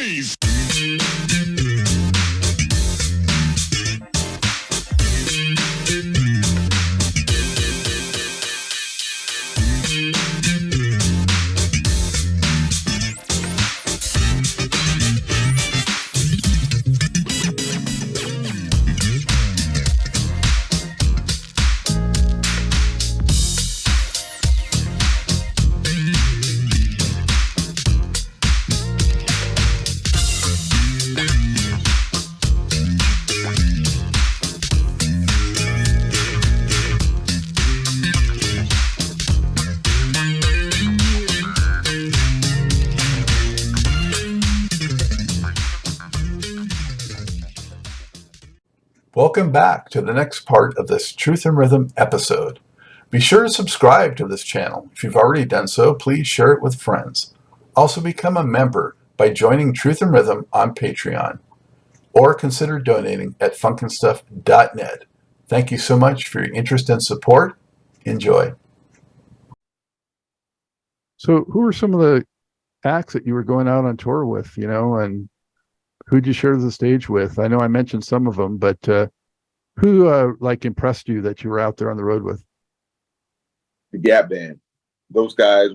Burrise. Welcome back to the next part of this Truth and Rhythm episode. Be sure to subscribe to this channel. If you've already done so, please share it with friends. Also become a member by joining Truth and Rhythm on Patreon, or consider donating at funkandstuff.net. Thank you so much for your interest and support. Enjoy. So who were some of the acts that you were going out on tour with, and who'd you share the stage with? I know I mentioned some of them, but who impressed you that you were out there on the road with? The Gap Band. Those guys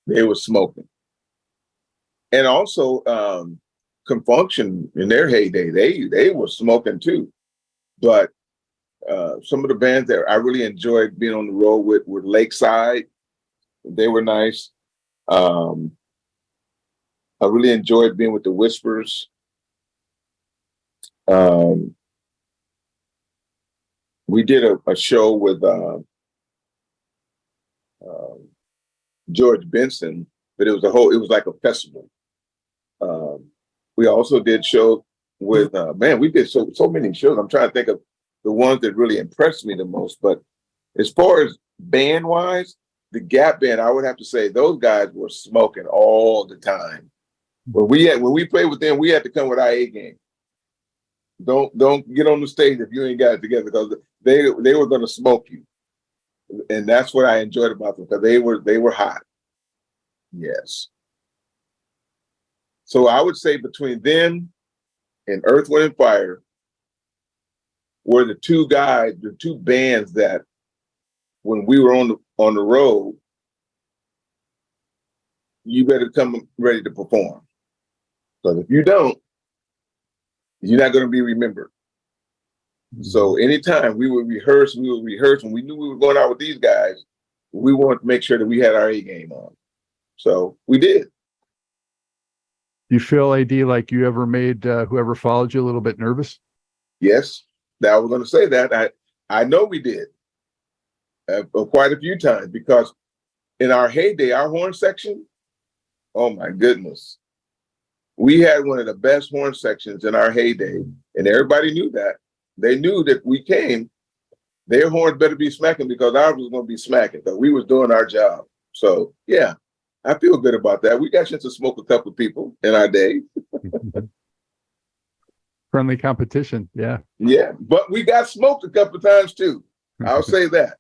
they were smoking. And also Funk Shun in their heyday, they were smoking too. But some of the bands that I really enjoyed being on the road with were Lakeside. They were nice. I really enjoyed being with the Whispers. We did a show with George Benson, but it was like a festival. We also did show with we did so many shows. I'm trying to think of the ones that really impressed me the most. But as far as band wise, the Gap Band, I would have to say those guys were smoking all the time. When we played with them, we had to come with our A game. Don't get on the stage if you ain't got it together, because they were going to smoke you, and that's what I enjoyed about them, because they were hot. Yes. So I would say between them and Earth, Wind and Fire were the two bands that when we were on the road, you better come ready to perform. Because if you don't, you're not going to be remembered. So anytime we would rehearse. When we knew we were going out with these guys, we wanted to make sure that we had our A game on. So we did. You feel, AD, like you ever made whoever followed you a little bit nervous? Yes, I was going to say that. I know we did quite a few times, because in our heyday, our horn section, oh my goodness. We had one of the best horn sections in our heyday, and everybody knew that. They knew that we came, their horns better be smacking, because ours was going to be smacking, because we was doing our job. So, yeah, I feel good about that. We got a chance to smoke a couple of people in our day. Friendly competition, yeah. Yeah, but we got smoked a couple of times, too. I'll say that.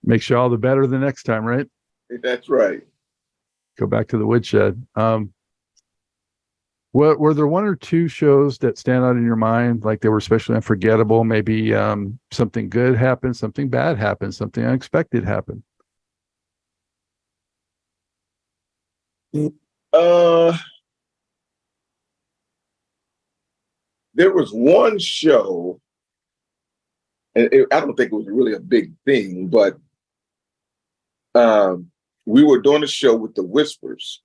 Makes you all the better the next time, right? That's right. Go back to the woodshed. Were there one or two shows that stand out in your mind, like they were especially unforgettable? Maybe something good happened, something bad happened, something unexpected happened? There was one show, and I don't think it was really a big thing, but we were doing a show with the Whispers,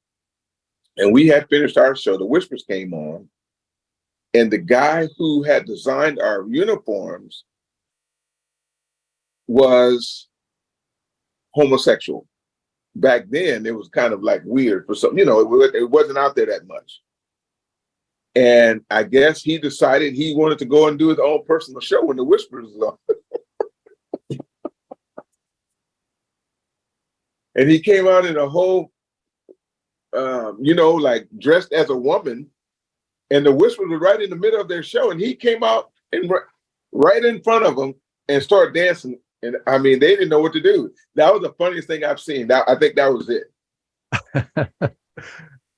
and we had finished our show. The Whispers came on, and the guy who had designed our uniforms was homosexual. Back then, it was kind of like weird for some, it wasn't out there that much. And I guess he decided he wanted to go and do his own personal show when the Whispers was on. And he came out in a whole, like dressed as a woman, and the Whispers were right in the middle of their show, and he came out and right in front of them and started dancing And I mean, they didn't know what to do. That was the funniest thing I've seen. I think that was it.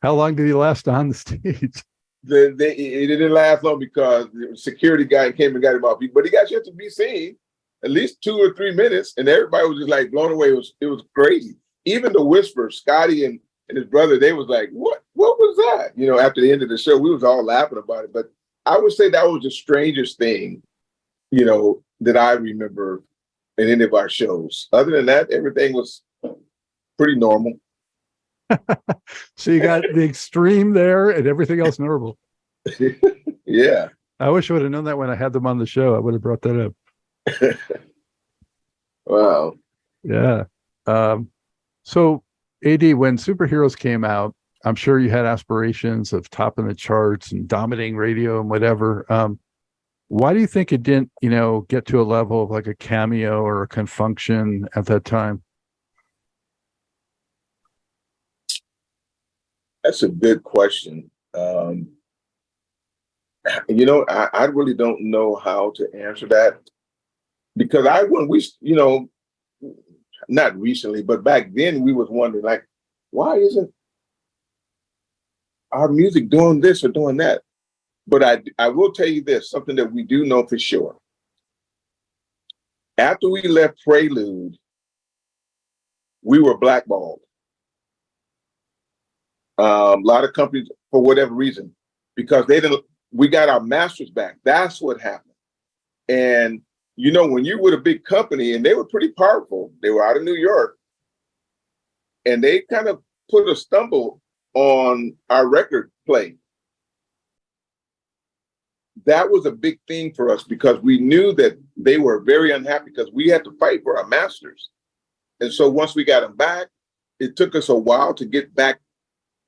How long did he last on the stage? It didn't last long because the security guy came and got him off. But he got yet to be seen at least 2 or 3 minutes, and everybody was just like blown away. It was crazy. Even the Whispers, Scotty and his brother, they was like, "What was that?" You know, after the end of the show, we was all laughing about it. But I would say that was the strangest thing, you know, that I remember in any of our shows. Other than that, everything was pretty normal. So you got the extreme there and everything else normal. Yeah. I wish I would have known that when I had them on the show. I would have brought that up. Wow. Yeah. So AD, when Superheroes came out, I'm sure you had aspirations of topping the charts and dominating radio and whatever. Why do you think it didn't, you know, get to a level of like a Cameo or a Confunction at that time? That's a good question. You know, I really don't know how to answer that, because when we, you know, not recently, but back then we was wondering, like, why isn't our music doing this or doing that? But I will tell you this, something that we do know for sure. After we left Prelude, we were blackballed. A lot of companies, for whatever reason, because we got our masters back. That's what happened. And, you know, when you're with a big company, and they were pretty powerful, they were out of New York, and they kind of put a stumble on our record play. That was a big thing for us, because we knew that they were very unhappy because we had to fight for our masters. And so once we got them back, it took us a while to get back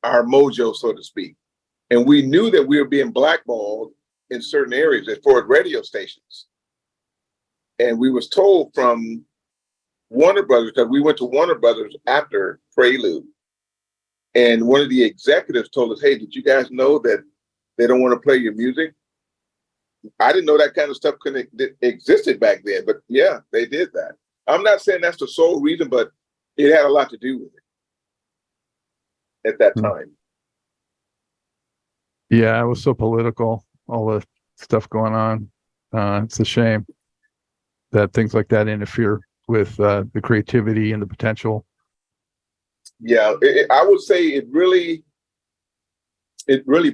our mojo, so to speak. And we knew that we were being blackballed in certain areas for radio stations. And we was told from Warner Brothers, because we went to Warner Brothers after Prelude, and one of the executives told us, "Hey, did you guys know that they don't want to play your music?" I didn't know that kind of stuff existed back then, but yeah, they did that. I'm not saying that's the sole reason, but it had a lot to do with it at that time. Yeah, it was so political, all the stuff going on. It's a shame that things like that interfere with the creativity and the potential. Yeah, I would say it really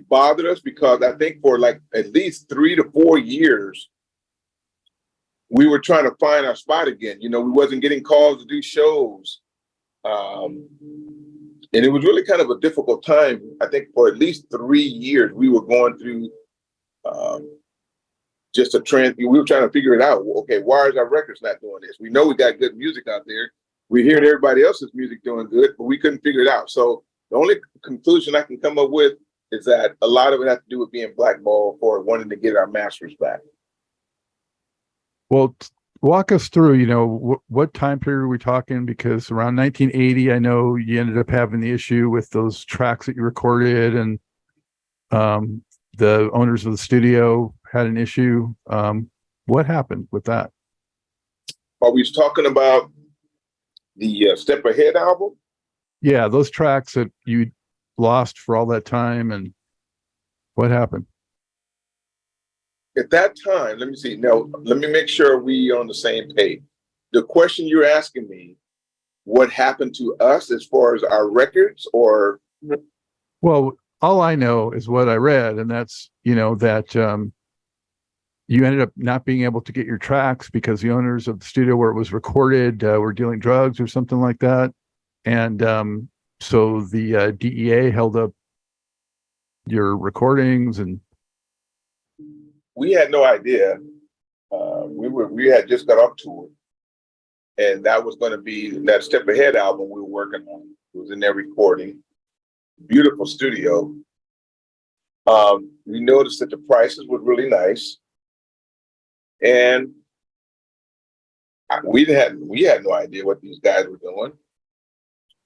bothered us, because I think for like at least 3 to 4 years, we were trying to find our spot again. You know, we wasn't getting calls to do shows. And it was really kind of a difficult time. I think for at least 3 years, we were going through just a trend. We were trying to figure it out. Okay, why is our records not doing this? We know we got good music out there. We're hearing everybody else's music doing good, but we couldn't figure it out. So the only conclusion I can come up with is that a lot of it had to do with being blackballed for wanting to get our masters back. Well, walk us through, you know, what time period are we talking? Because around 1980, I know you ended up having the issue with those tracks that you recorded, and the owners of the studio had an issue. What happened with that? Are we talking about the Step Ahead album? Yeah, those tracks that you lost for all that time, and what happened? At that time, let me see. Now, let me make sure we on the same page. The question you're asking me, what happened to us as far as our records, or? Well, all I know is what I read, and that's, you know, that you ended up not being able to get your tracks because the owners of the studio where it was recorded were dealing drugs or something like that. And so the DEA held up your recordings, and we had no idea. We had just got off tour, and that was going to be that Step Ahead album we were working on. It was in their recording, beautiful studio. We noticed that the prices were really nice, and we had no idea what these guys were doing.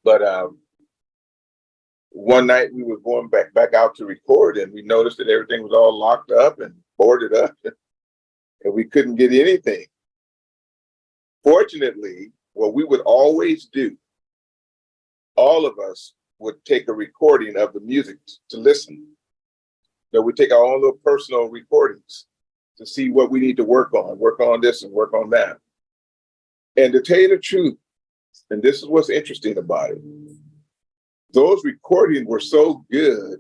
But one night we were going back out to record, and we noticed that everything was all locked up and boarded up, and we couldn't get anything. Fortunately, what we would always do, all of us would take a recording of the music to listen. So we take our own little personal recordings to see what we need to work on this and work on that. And to tell you the truth, and this is what's interesting about it, those recordings were so good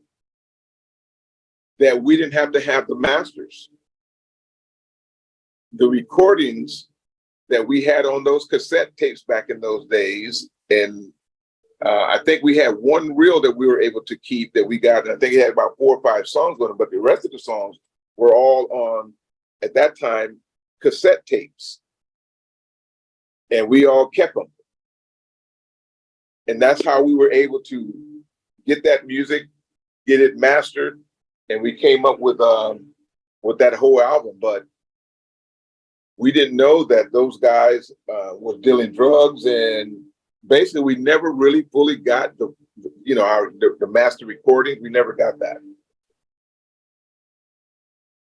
that we didn't have to have the masters. The recordings that we had on those cassette tapes back in those days, and I think we had one reel that we were able to keep that we got, and I think it had about 4 or 5 songs on it, but the rest of the songs were all on, at that time, cassette tapes. And we all kept them. And that's how we were able to get that music, get it mastered, and we came up with that whole album. But we didn't know that those guys were dealing drugs, and basically we never really fully got the master recordings. We never got that.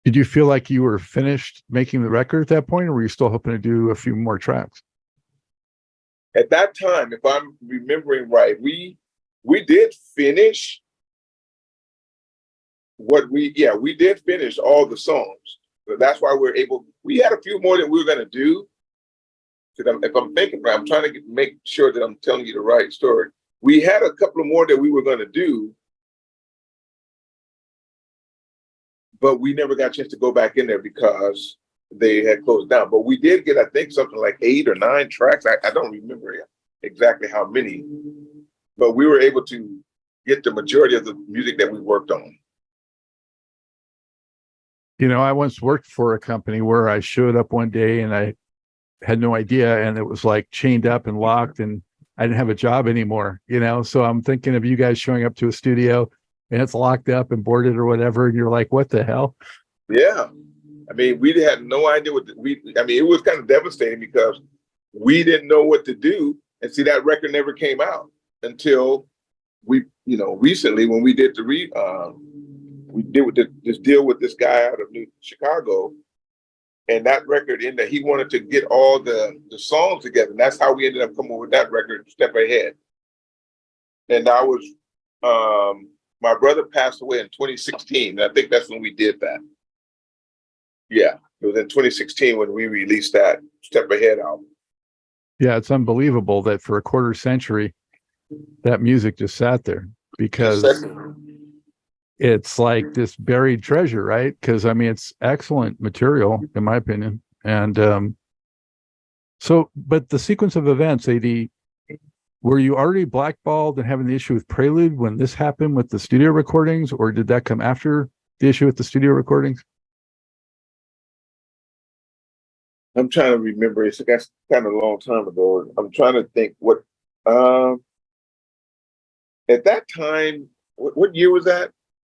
Did you feel like you were finished making the record at that point, or were you still hoping to do a few more tracks? At that time, if I'm remembering right, we did finish we did finish all the songs. So that's why we had a few more that we were going to do. Because if I'm thinking right, I'm trying to make sure that I'm telling you the right story. We had a couple of more that we were going to do, but we never got a chance to go back in there because they had closed down. But we did get, I think, something like 8 or 9 tracks. I don't remember exactly how many, but we were able to get the majority of the music that we worked on. You know, I once worked for a company where I showed up one day and I had no idea, and it was like chained up and locked, and I didn't have a job anymore, you know? So I'm thinking of you guys showing up to a studio and it's locked up and boarded or whatever, and you're like, what the hell? Yeah. I mean, we had no idea it was kind of devastating because we didn't know what to do. And see, that record never came out until recently when we did this deal with this guy out of Chicago. And that record, in that he wanted to get all the songs together. And that's how we ended up coming with that record, Step Ahead. And my brother passed away in 2016. And I think that's when we did that. Yeah, it was in 2016 when we released that Step Ahead album. Yeah, it's unbelievable that for a quarter century, that music just sat there, because it's like this buried treasure, right? Because I mean, it's excellent material, in my opinion. And but the sequence of events, AD, were you already blackballed and having the issue with Prelude when this happened with the studio recordings, or did that come after the issue with the studio recordings? I'm trying to remember. That's kind of a long time ago. I'm trying to think what. At that time, what year was that?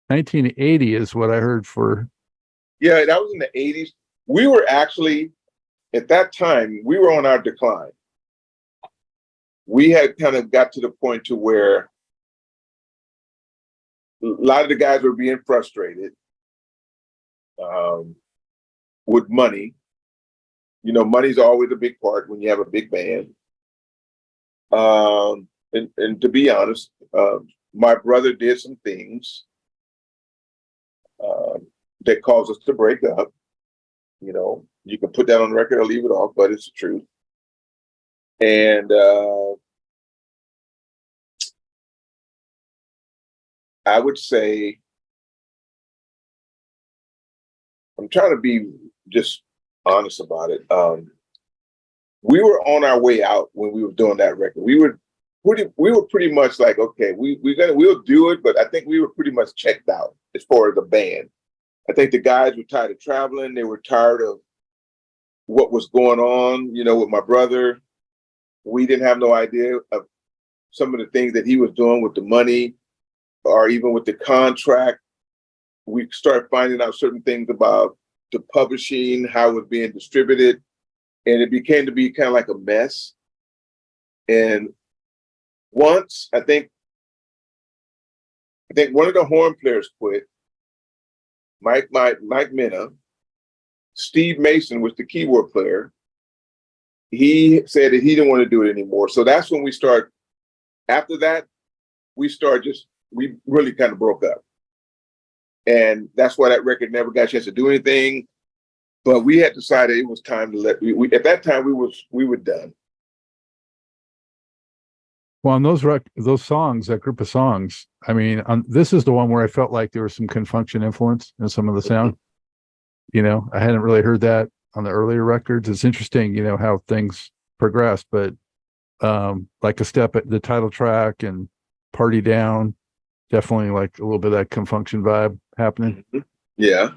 1980 is what I heard for. Yeah, that was in the 80s. We were actually, at that time, we were on our decline. We had kind of got to the point to where a lot of the guys were being frustrated with money. You know, money's always a big part when you have a big band. And to be honest, my brother did some things that caused us to break up. You know, you can put that on record or leave it off, but it's the truth. And I would say, I'm trying to be just honest about it. We were on our way out when we were doing that record. We were pretty much like, okay, we'll do it, but I think we were pretty much checked out as far as the band. I think the guys were tired of traveling. They were tired of what was going on, you know, with my brother. We didn't have no idea of some of the things that he was doing with the money or even with the contract. We started finding out certain things about the publishing, how it was being distributed, and it became to be kind of like a mess. And once, I think one of the horn players quit, Mike Minna. Steve Mason was the keyboard player. he said that he didn't want to do it anymore. So that's when we start. After that, we really kind of broke up. And that's why that record never got a chance to do anything. But we had decided it was time to at that time we were done. Well, on those songs, that group of songs, I mean, this is the one where I felt like there was some Confunction influence in some of the sound. You know, I hadn't really heard that on the earlier records. It's interesting, you know, how things progress, but like a step at the title track and Party Down, definitely like a little bit of that Confunction vibe happening. Yeah.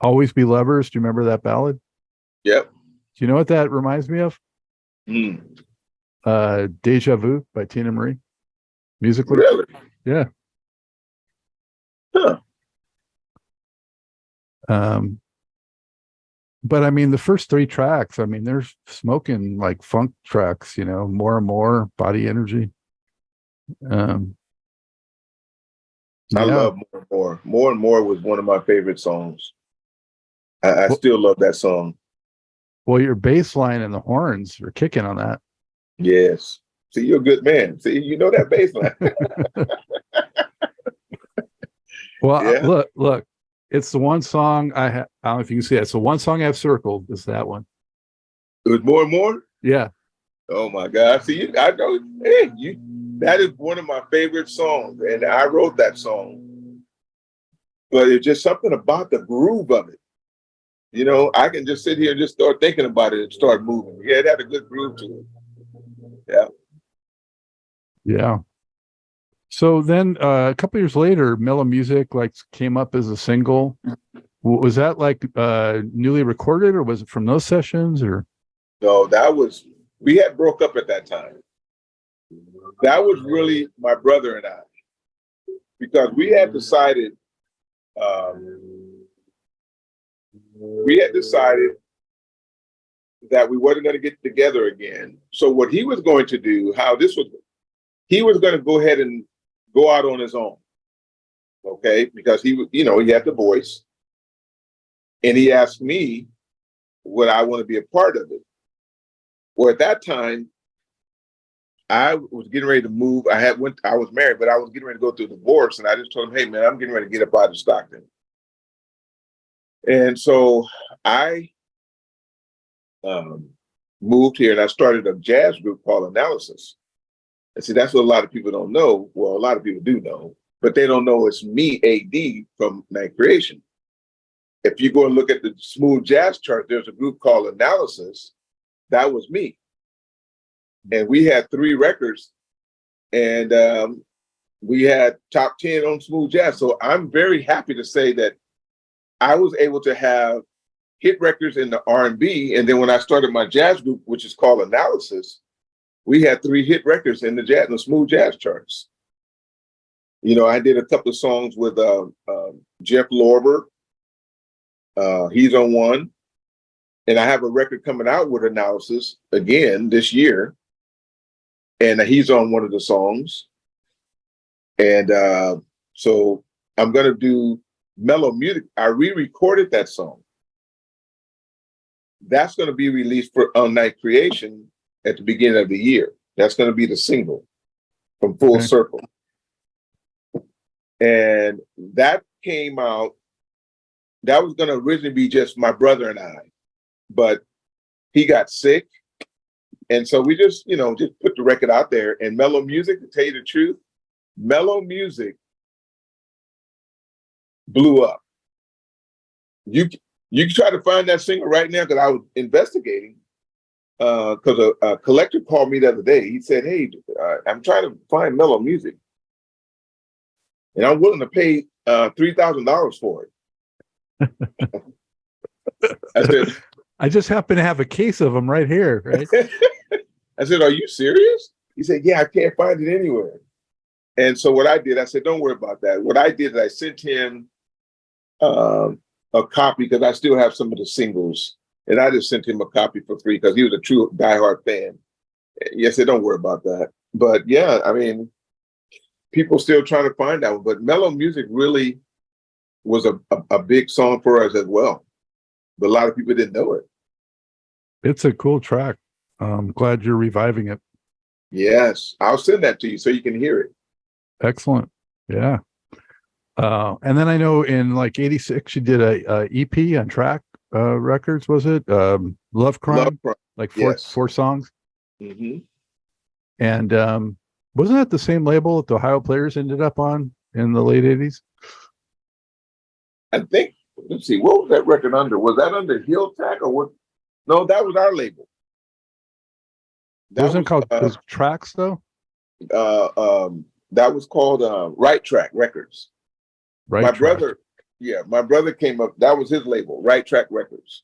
Always Be Lovers. Do you remember that ballad? Yep. Do you know what that reminds me of? Deja Vu by Tina Marie. Musically. Really? Yeah. Huh. But I mean, the first 3 tracks, I mean, they're smoking like funk tracks, you know, More and More, Body Energy. I love More and More. More and More was one of my favorite songs. I still love that song. Well, your bass line and the horns are kicking on that. Yes. See, you're a good man. See, you know that bass line. Well, Yeah. look, it's the one song I don't know if you can see it. It's the one song I've circled is that one. It was More and More? Yeah. Oh my God. See, I know, hey, that is one of my favorite songs. And I wrote that song. But it's just something about the groove of it. You know, I can just sit here and just start thinking about it and start moving. Yeah, it had a good groove to it. Yeah. Yeah. So then a couple years later, Mellow Music like came up as a single. Was that like newly recorded, or was it from those sessions? Or No, we had broke up at that time. That was really my brother and I, because we had decided that we weren't going to get together again. So what he was going to do, he was going to go ahead and go out on his own. Okay. Because he had the voice, and he asked me, would I want to be a part of it? Well, at that time, I was getting ready to move. I was married, but I was getting ready to go through a divorce. And I just told him, hey man, I'm getting ready to get up out of Stockton. And so I moved here, and I started a jazz group called Analysis. And see, that's what a lot of people don't know. Well, a lot of people do know, but they don't know it's me, AD, from Night Creation. If you go and look at the smooth jazz chart, there's a group called Analysis. That was me. And we had 3 records, and we had top 10 on smooth jazz. So I'm very happy to say that I was able to have hit records in the R&B. And then when I started my jazz group, which is called Analysis, we had 3 hit records in the smooth jazz charts. You know, I did a couple of songs with Jeff Lorber. He's on one. And I have a record coming out with Analysis again this year. And he's on one of the songs. And so I'm going to do Mellow Music. I re-recorded that song. That's going to be released on Night Creation at the beginning of the year. That's going to be the single from Full Circle. And that came out. That was going to originally be just my brother and I, but he got sick. And so we just put the record out there. And Mellow Music, to tell you the truth, Mellow Music blew up. You can try to find that single right now, because I was investigating, because a collector called me the other day. He said, hey, I'm trying to find Mellow Music, and I'm willing to pay $3,000 for it. I said, I just happen to have a case of them right here, right? I said, are you serious? He said, yeah, I can't find it anywhere. And so what I did, I said, don't worry about that. What I did is I sent him a copy, because I still have some of the singles, and I just sent him a copy for free because he was a true diehard fan. Yes, don't worry about that. But yeah, I mean, people still trying to find that one. But Mellow Music really was a big song for us as well. but a lot of people didn't know it. It's a cool track. I'm glad you're reviving it. Yes, I'll send that to you so you can hear it. Excellent. Yeah. And then I know in like 86, you did a EP on Track Records, was it? Love Crime? Love Crime. Like Yes. four songs. Hmm. And wasn't that the same label that the Ohio Players ended up on in the late 80s? I think, let's see, what was that record under? Was that under Heel Tack or what? No, that was our label. Wasn't it called was Tracks though? That was called Right Track Records. Right. My Track. brother, yeah, my brother came up, that was his label, Right Track Records.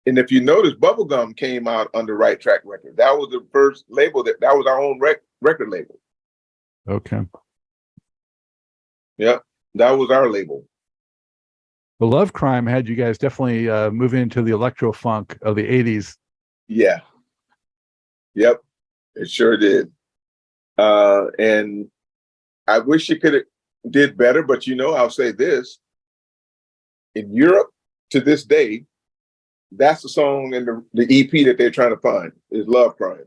And if you notice, Bubblegum came out under Right Track Records. That was the first label that was our own record label. Okay. Yeah, that was our label. The Love Crime had you guys definitely moving into the electro funk of the 80s. Yeah. Yep, it sure did. And I wish you could have did better, but I'll say this. In Europe, to this day, that's the song in the EP that they're trying to find is Love Crime.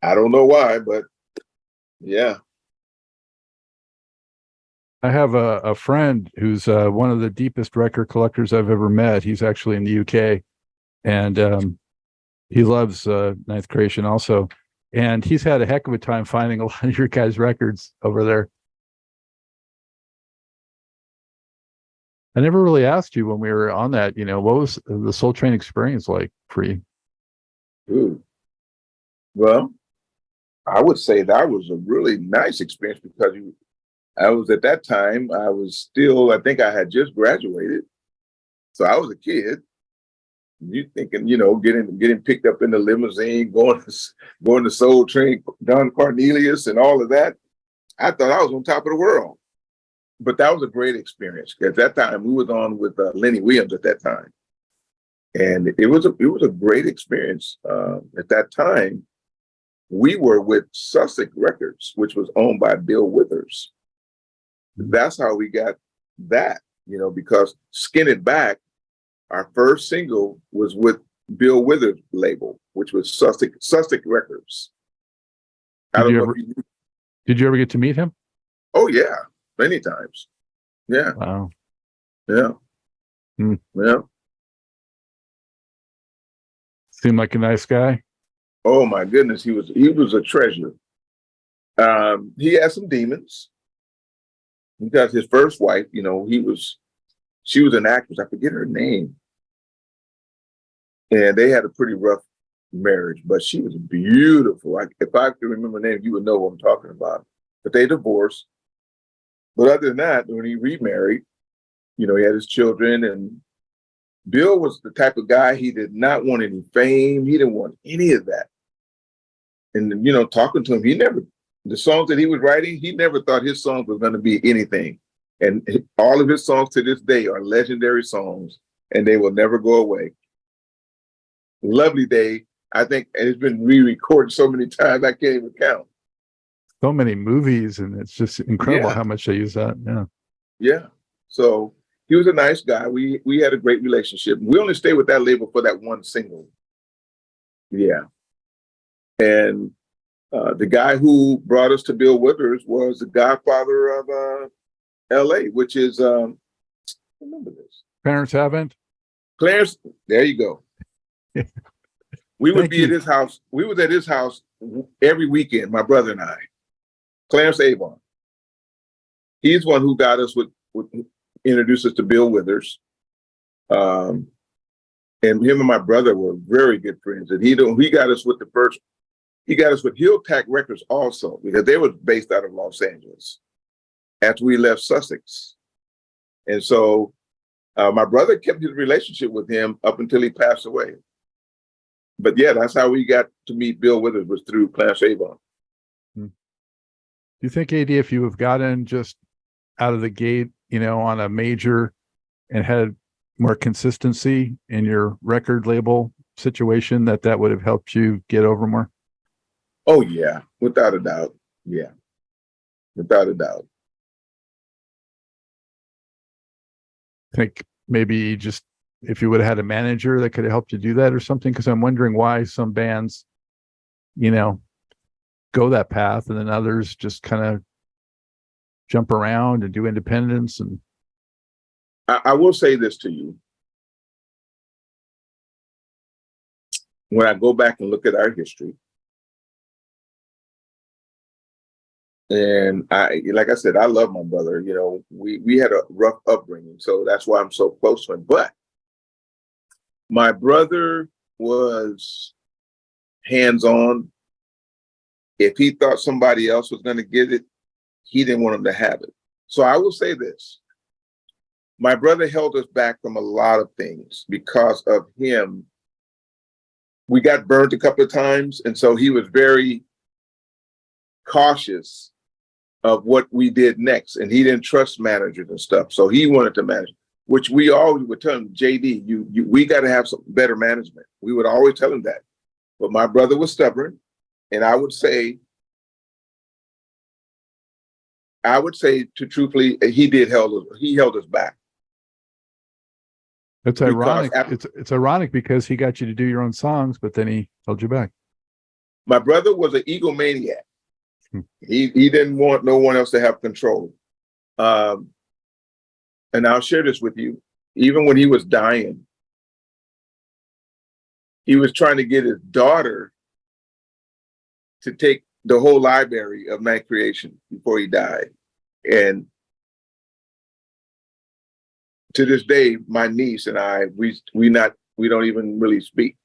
I don't know why, but yeah. I have a friend who's one of the deepest record collectors I've ever met. He's actually in the UK, and he loves Ninth Creation also. And he's had a heck of a time finding a lot of your guys' records over there. I never really asked you when we were on that, what was the Soul Train experience like for you? Ooh. Well, I would say that was a really nice experience because I was at that time, I was still, I think I had just graduated. So I was a kid. You thinking, getting picked up in the limousine, going to Soul Train, Don Cornelius and all of that. I thought I was on top of the world. But that was a great experience. At that time, we was on with Lenny Williams at that time. And it was a great experience. At that time, we were with Sussex Records, which was owned by Bill Withers. That's how we got that, because Skin It Back, our first single was with Bill Withers' label, which was Sussex Records. Did you ever get to meet him? Oh yeah, many times. Yeah. Wow. Yeah. Yeah. Seemed like a nice guy. Oh my goodness, he was a treasure. He had some demons. Because his first wife, she was an actress. I forget her name. And they had a pretty rough marriage, but she was beautiful. If I could remember her name, you would know what I'm talking about. But they divorced. But other than that, when he remarried, he had his children. And Bill was the type of guy, he did not want any fame. He didn't want any of that. And, talking to him, the songs that he was writing, he never thought his songs were going to be anything. And all of his songs to this day are legendary songs, and they will never go away. Lovely Day, I think, and it's been re-recorded so many times, I can't even count. So many movies, and it's just incredible how much they use that. Yeah. Yeah. So he was a nice guy. We had a great relationship. We only stayed with that label for that one single. Yeah. And the guy who brought us to Bill Withers was the godfather of LA, which is remember this. Parents Haven't? Clarence, there you go. We would be at his house. We was at his house every weekend, my brother and I. Clarence Avon. He's one who got us introduced us to Bill Withers. And him and my brother were very good friends. And he got us with he got us with Heel Tack Records also, because they were based out of Los Angeles after we left Sussex. And so my brother kept his relationship with him up until he passed away. But yeah, that's how we got to meet Bill Withers, was through Clarence Avon. Do you think, AD, if you have gotten just out of the gate, on a major and had more consistency in your record label situation, that would have helped you get over more? Oh, yeah, without a doubt. Yeah, without a doubt. think maybe just if you would have had a manager that could have helped you do that or something? Because I'm wondering why some bands, go that path, and then others just kind of jump around and do independence. And I will say this to you. When I go back and look at our history, and like I said, I love my brother. We had a rough upbringing, so that's why I'm so close to him. But my brother was hands-on. If he thought somebody else was going to get it, he didn't want him to have it. So I will say this. My brother held us back from a lot of things because of him. We got burned a couple of times, and so he was very cautious of what we did next, and he didn't trust managers and stuff. So he wanted to manage, which we always would tell him, JD, we got to have some better management. We would always tell him that. But my brother was stubborn, and I would say to truthfully, he held us back. it's ironic. It's ironic because he got you to do your own songs, but then he held you back. My brother was an egomaniac. He didn't want no one else to have control. And I'll share this with you. Even when he was dying, he was trying to get his daughter to take the whole library of Night Creation before he died. And to this day, my niece and I, we don't even really speak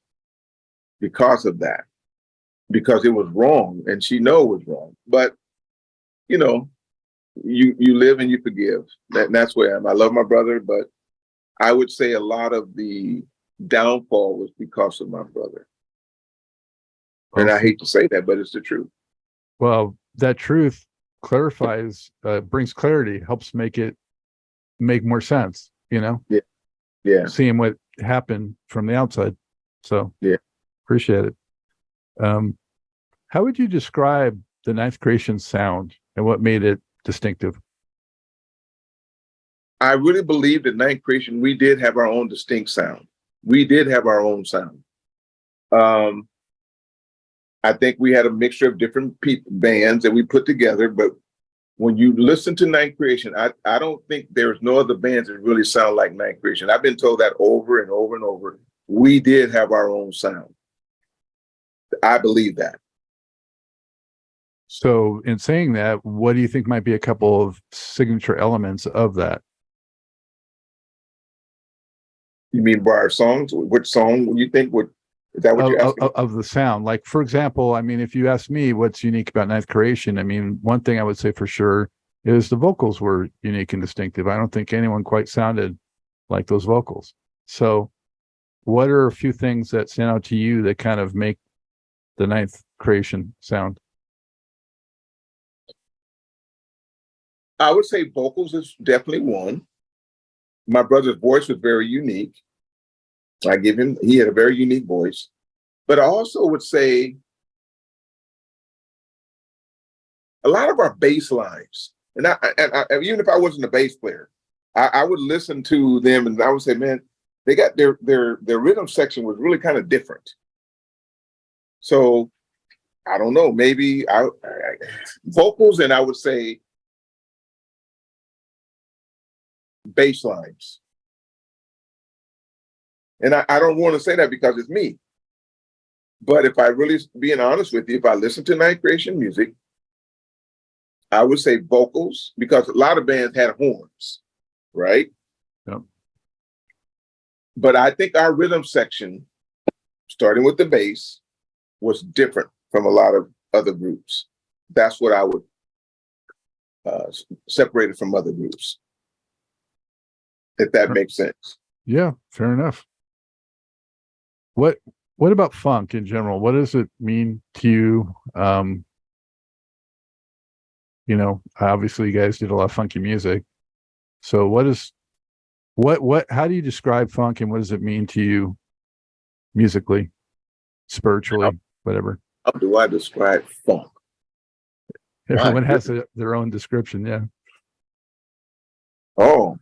because of that. Because it was wrong, and she know it was wrong. But you live and you forgive. That's where I am. I love my brother, but I would say a lot of the downfall was because of my brother. And I hate to say that, but it's the truth. Well, that truth clarifies, brings clarity, helps make more sense. Yeah. Seeing what happened from the outside. So yeah, appreciate it. How would you describe the Ninth Creation sound and what made it distinctive? I really believe that Ninth Creation, we did have our own distinct sound. We did have our own sound. I think we had a mixture of different bands that we put together, but when you listen to Ninth Creation, I don't think there's no other bands that really sound like Ninth Creation. I've been told that over and over and over. We did have our own sound. I believe that. So in saying that, what do you think might be a couple of signature elements of that? You mean by our songs? Which song would you think is that what you're asking? Of the sound? Like, for example, if you ask me what's unique about Ninth Creation, one thing I would say for sure is the vocals were unique and distinctive. I don't think anyone quite sounded like those vocals. So what are a few things that stand out to you that kind of make the Ninth Creation sound? I would say vocals is definitely one. My brother's voice was very unique. He had a very unique voice. But I also would say a lot of our bass lines, and even if I wasn't a bass player, I would listen to them and I would say, man, they got their rhythm section was really kind of different. So I don't know, maybe vocals, and I would say bass lines. And I don't want to say that because it's me. But if I really being honest with you, if I listen to Night Creation music, I would say vocals, because a lot of bands had horns, right? Yep. But I think our rhythm section, starting with the bass, was different from a lot of other groups. That's what I would separate it from other groups, if that makes sense. Yeah, fair enough. What about funk in general? What does it mean to you? Obviously you guys did a lot of funky music. So how do you describe funk, and what does it mean to you musically, spiritually, whatever? How do I describe funk? Everyone has their own description. Yeah. Oh,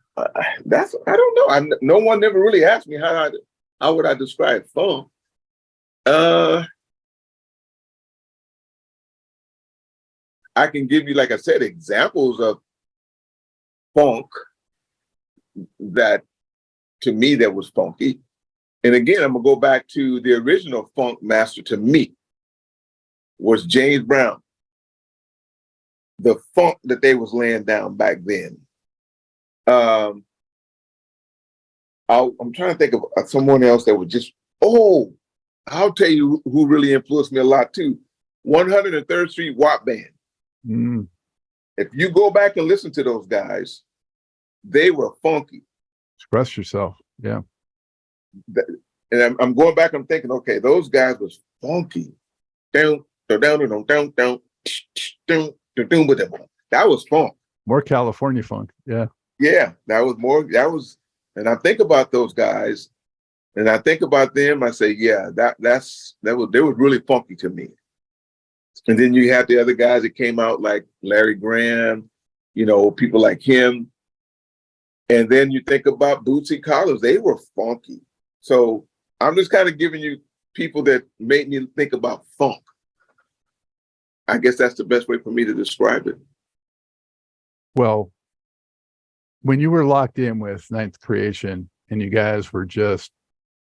That's, I don't know. No one never really asked me how would I describe funk. I can give you, like I said, examples of funk that, to me, that was funky. And again, I'm gonna go back to the original funk master to me was James Brown. The funk that they was laying down back then. I'm trying to think of someone else that would just, I'll tell you who really influenced me a lot too. 103rd Street WAP Band. Mm. If you go back and listen to those guys, they were funky. Express yourself. Yeah. And I'm going back, I'm thinking, okay, those guys was funky. Down, down, down, down, down, down, down, down, with them. That was funk. More California funk. Yeah. Yeah, that was, and I think about those guys, and I think about them, I say, yeah, they were really funky to me. And then you have the other guys that came out like Larry Graham, people like him. And then you think about Bootsy Collins, they were funky. So I'm just kind of giving you people that made me think about funk. I guess that's the best way for me to describe it. Well, when you were locked in with Ninth Creation and you guys were just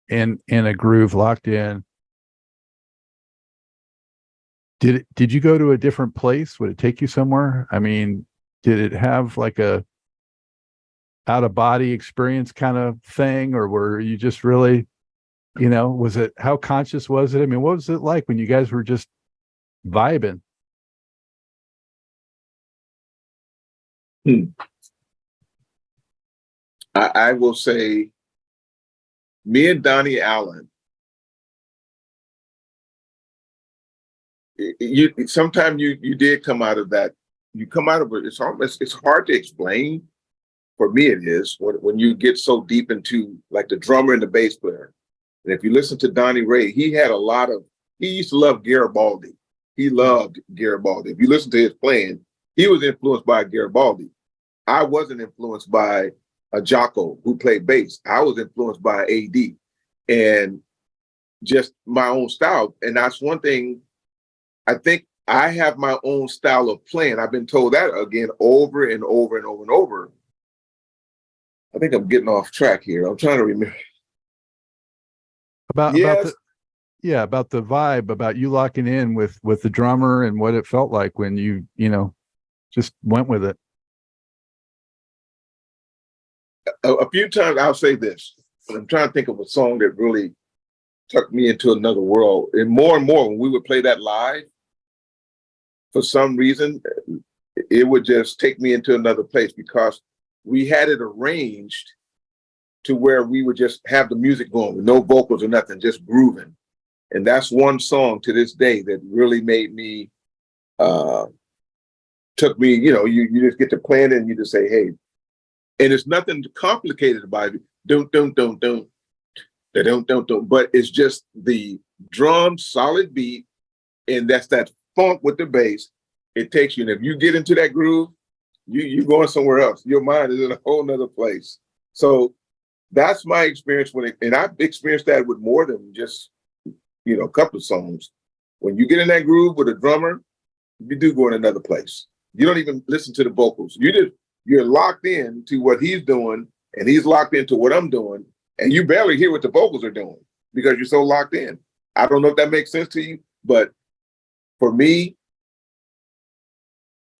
in a groove, locked in, did you go to a different place? Would it take you somewhere? I mean, did it have like a out of body experience kind of thing, or were you just really, was it, how conscious was it? I mean, what was it like when you guys were just vibing? I will say, me and Donnie Allen, sometimes you did come out of that. You come out of it. It's hard to explain. For me, it is when you get so deep into like the drummer and the bass player. And if you listen to Donnie Ray, he used to love Garibaldi. He loved Garibaldi. If you listen to his playing, he was influenced by Garibaldi. I wasn't influenced by a Jocko who played bass. I was influenced by AD and just my own style. And that's one thing. I think I have my own style of playing. I've been told that again over and over and over and over. I think I'm getting off track here. I'm trying to remember. About the vibe, about you locking in with the drummer and what it felt like when you just went with it. A few times I'll say this. I'm trying to think of a song that really took me into another world. And more when we would play that live, for some reason, it would just take me into another place because we had it arranged to where we would just have the music going with no vocals or nothing, just grooving. And that's one song to this day that really made me, took me, you just get to playing it and you just say, hey, and it's nothing complicated about it. Don't, but it's just the drum solid beat. And that's that funk with the bass. It takes you, and if you get into that groove, you're going somewhere else. Your mind is in a whole nother place. So that's my experience and I've experienced that with more than just, a couple of songs. When you get in that groove with a drummer, you do go in another place. You don't even listen to the vocals. You're locked in to what he's doing, and he's locked into what I'm doing, and you barely hear what the vocals are doing because you're so locked in. I don't know if that makes sense to you, but for me,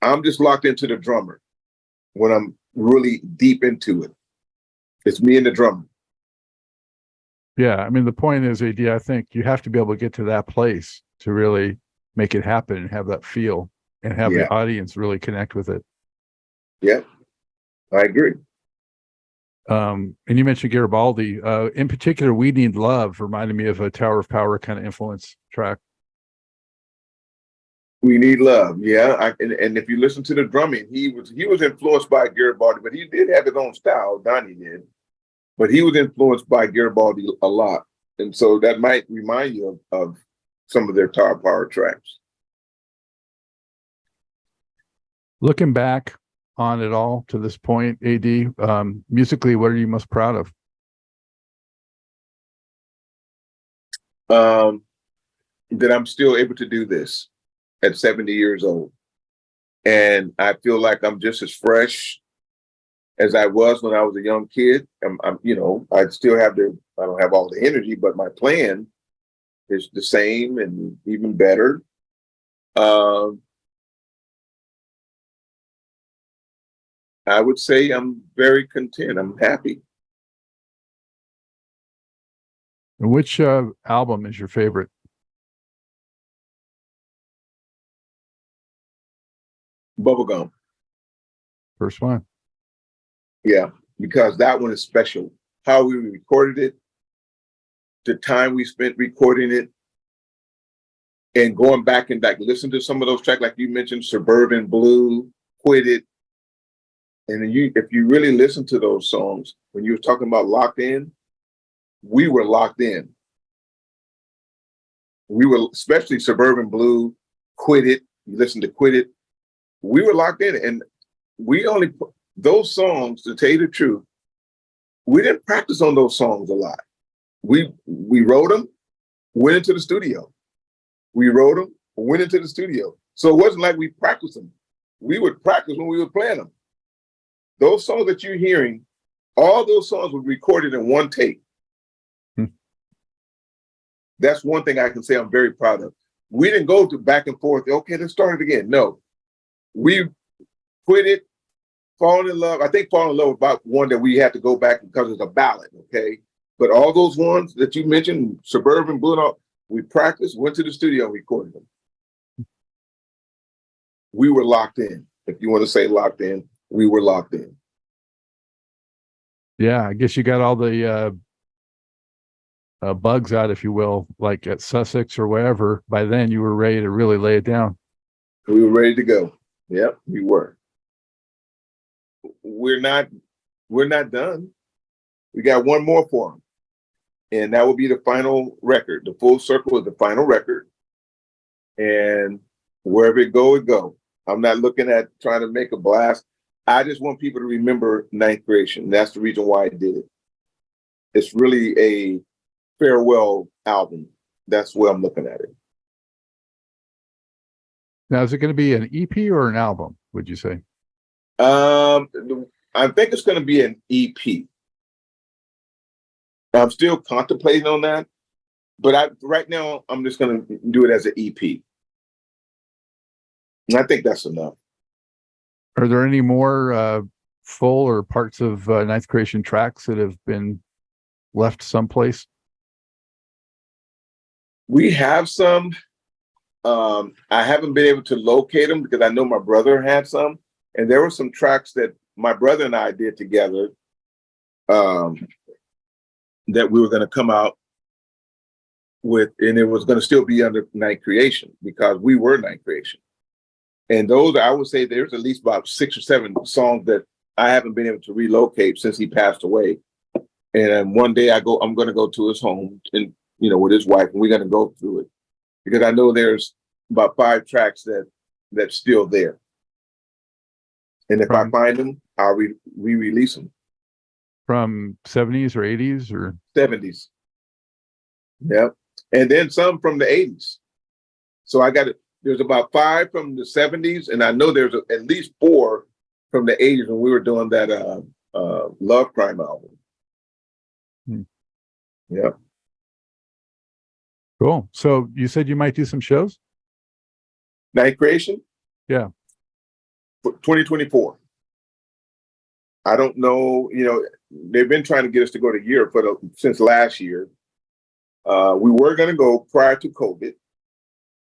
I'm just locked into the drummer when I'm really deep into it. It's me and the drummer. Yeah, I mean, the point is, AD, I think you have to be able to get to that place to really make it happen and have that feel and have the audience really connect with it. Yeah, I agree. And you mentioned Garibaldi. In particular, We Need Love reminded me of a Tower of Power kind of influence track. We Need Love, yeah. And if you listen to the drumming, he was influenced by Garibaldi, but he did have his own style. Donnie did, but he was influenced by Garibaldi a lot, and so that might remind you of some of their Tower of Power tracks. Looking back on at all to this point, AD? Musically, what are you most proud of? That I'm still able to do this at 70 years old. And I feel like I'm just as fresh as I was when I was a young kid. I still have I don't have all the energy, but my plan is the same and even better. I would say I'm very content. I'm happy. And which album is your favorite? Bubblegum. First one. Yeah, because that one is special. How we recorded it, the time we spent recording it, and going back and listen to some of those tracks, like you mentioned, Suburban Blue, Quit It. And then if you really listen to those songs, when you were talking about locked in, we were locked in. We were, especially Suburban Blue, Quit It. You listen to Quit It. We were locked in, and we only those songs. To tell you the truth, we didn't practice on those songs a lot. We wrote them, went into the studio. We wrote them, went into the studio. So it wasn't like we practiced them. We would practice when we were playing them. Those songs that you're hearing, all those songs were recorded in one take. That's one thing I can say I'm very proud of. We didn't go to back and forth. Okay, let's start it again. No, we Quit It, Fall in Love. I think Fall in Love was about one that we had to go back because it's a ballad. Okay, but all those ones that you mentioned, Suburban Blue, and all, we practiced, went to the studio, and recorded them. We were locked in. If you want to say locked in, we were locked in. Yeah, I guess you got all the bugs out, if you will, like at Sussex or wherever. By then, you were ready to really lay it down. We were ready to go. Yep, we were. We're not done. We got one more for them, and that will be the final record. The Full Circle is the final record, and wherever it go, it go. I'm not looking at trying to make a blast. I just want people to remember Ninth Creation. That's the reason why I did it. It's really a farewell album. That's where I'm looking at it. Now, is it going to be an EP or an album, would you say? I think it's going to be an EP. I'm still contemplating on that, but right now I'm just going to do it as an EP. And I think that's enough. Are there any more full or parts of Ninth Creation tracks that have been left someplace? We have some. I haven't been able to locate them because I know my brother had some, and there were some tracks that my brother and I did together that we were going to come out with, and it was going to still be under Ninth Creation because we were Ninth Creation. And those, I would say there's at least about 6 or 7 songs that I haven't been able to relocate since he passed away. And one day I'm going to go to his home and, with his wife, and we're going to go through it because I know there's about 5 tracks that's still there. And if I find them, I'll re-release them. From 70s or 80s or 70s. Yep. And then some from the 80s. So there's about 5 from the 70s, and I know there's at least 4 from the 80s when we were doing that Love Crime album. Yeah. Cool. So you said you might do some shows? Ninth Creation? Yeah. 2024. I don't know, they've been trying to get us to go to Europe since last year. We were going to go prior to COVID,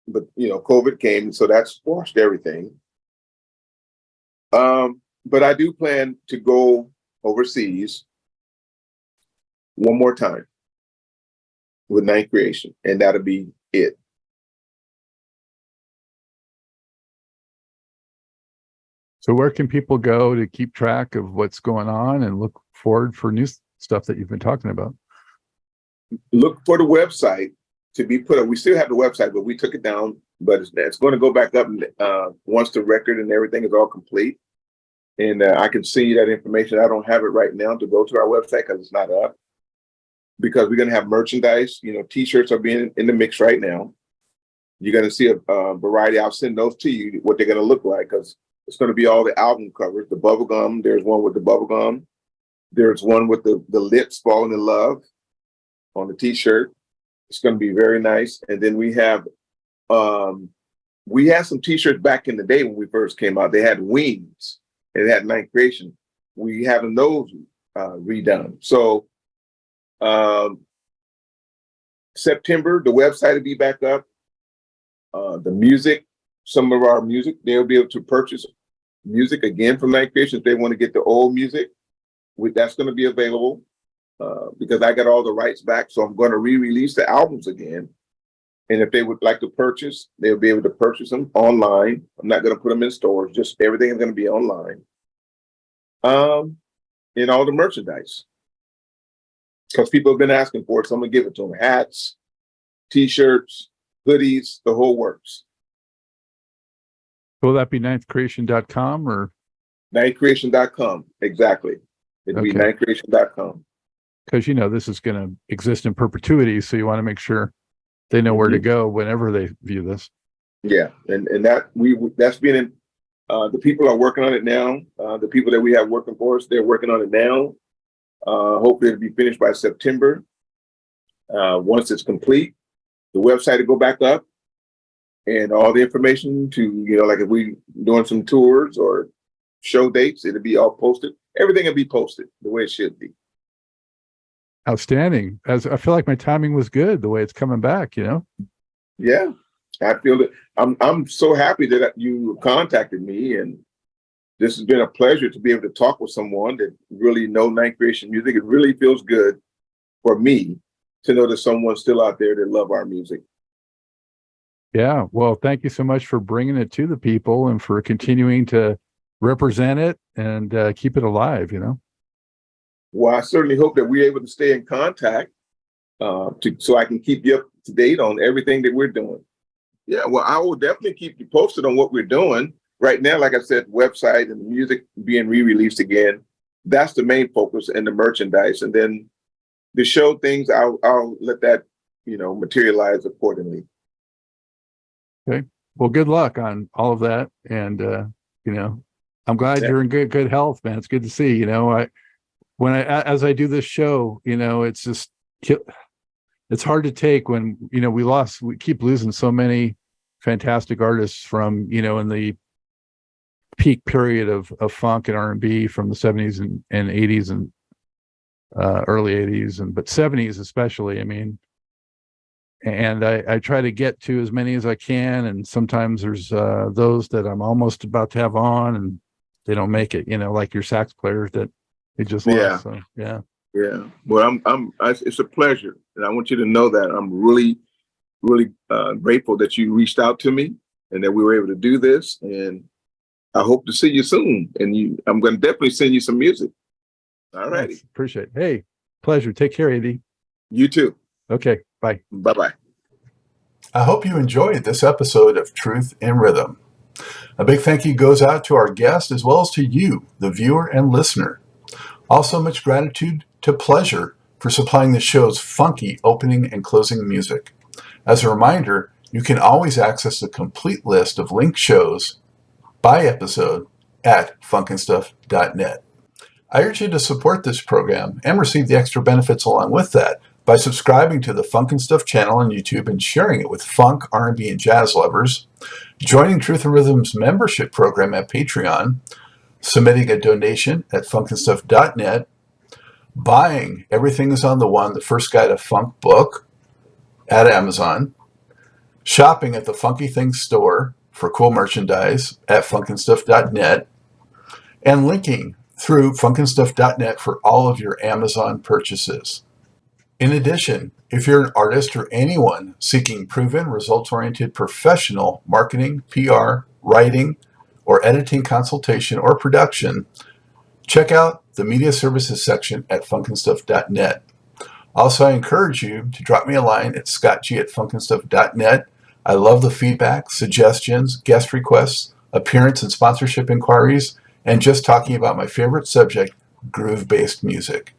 but COVID came, so that squashed everything. But I do plan to go overseas one more time with Ninth Creation, and that'll be it. So where can people go to keep track of what's going on and look forward for new stuff that you've been talking about? Look for the website to be put up. We still have the website, but we took it down. But it's going to go back up once the record and everything is all complete. And I can see that information. I don't have it right now to go to our website because it's not up. Because we're going to have merchandise. You know, T-shirts are being in the mix right now. You're going to see a variety. I'll send those to you, what they're going to look like, because it's going to be all the album covers. The bubble gum. There's one with the bubble gum. There's one with the lips falling in love on the T-shirt. It's going to be very nice. And then we had some T-shirts back in the day when we first came out. They had wings. It had Ninth Creation. We having those redone. So September, the website will be back up. The music, some of our music, they'll be able to purchase music again from Ninth Creation if they want to get the old music. That's going to be available because I got all the rights back. So I'm going to re-release the albums again. And if they would like to purchase, they'll be able to purchase them online. I'm not going to put them in stores. Just everything is going to be online. And all the merchandise. Because people have been asking for it. So I'm going to give it to them. Hats, T-shirts, hoodies, the whole works. Will that be ninthcreation.com or? Ninthcreation.com. Exactly. It'd be ninthcreation.com. Because, you know, this is going to exist in perpetuity. So you want to make sure they know where to go whenever they view this. Yeah. And that's been in, the people are working on it now. The people that we have working for us, they're working on it now. Hopefully it'll be finished by September. Once it's complete, the website will go back up and all the information to, you know, like if we doing some tours or show dates, it'll be all posted. Everything will be posted the way it should be. Outstanding. As I feel like my timing was good the way it's coming back, you know? Yeah, I feel it. I'm so happy that you contacted me, and this has been a pleasure to be able to talk with someone that really know Ninth Creation music. It really feels good for me to know that someone's still out there that love our music. Yeah. Well, thank you so much for bringing it to the people and for continuing to represent it and keep it alive, you know? Well, I certainly hope that we're able to stay in contact so I can keep you up to date on everything that we're doing. Yeah, well, I will definitely keep you posted on what we're doing. Right now, like I said, website and the music being re-released again, that's the main focus, and the merchandise. And then the show things, I'll let that, you know, materialize accordingly. Okay. Well, good luck on all of that. And, you know, I'm glad you're in good health, man. It's good to see, you know, as I do this show, you know, it's just, it's hard to take when, you know, we keep losing so many fantastic artists from, you know, in the peak period of funk and R&B from the 70s and 80s and early 80s, but 70s especially. I mean, and I try to get to as many as I can, and sometimes there's those that I'm almost about to have on and they don't make it, you know, like your sax player that they just lost. So, yeah. Well, it's a pleasure, and I want you to know that I'm really, really grateful that you reached out to me and that we were able to do this. And I hope to see you soon. And I'm going to definitely send you some music. All righty. Appreciate it. Hey, pleasure. Take care, Eddie. You too. Okay. Bye. Bye-bye. I hope you enjoyed this episode of Truth in Rhythm. A big thank you goes out to our guest as well as to you, the viewer and listener. Also, much gratitude to Pleasure for supplying the show's funky opening and closing music. As a reminder, you can always access the complete list of linked shows by episode at funkandstuff.net. I urge you to support this program and receive the extra benefits along with that by subscribing to the Funk and Stuff channel on YouTube and sharing it with funk, R&B, and jazz lovers, joining Truth and Rhythm's membership program at Patreon, submitting a donation at funkandstuff.net, buying Everything is on the One, the First Guide to Funk book at Amazon, shopping at the Funky Things store for cool merchandise at funkandstuff.net, and linking through funkandstuff.net for all of your Amazon purchases. In addition, if you're an artist or anyone seeking proven, results-oriented professional marketing, PR, writing, or editing consultation or production, check out the media services section at funkandstuff.net. Also, I encourage you to drop me a line at scottg@funkandstuff.net. I love the feedback, suggestions, guest requests, appearance and sponsorship inquiries, and just talking about my favorite subject, groove-based music.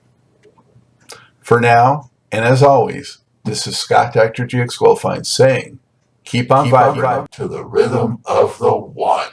For now, and as always, this is Scott Dr. GX Goldfine saying, keep on vibing to the rhythm of the one.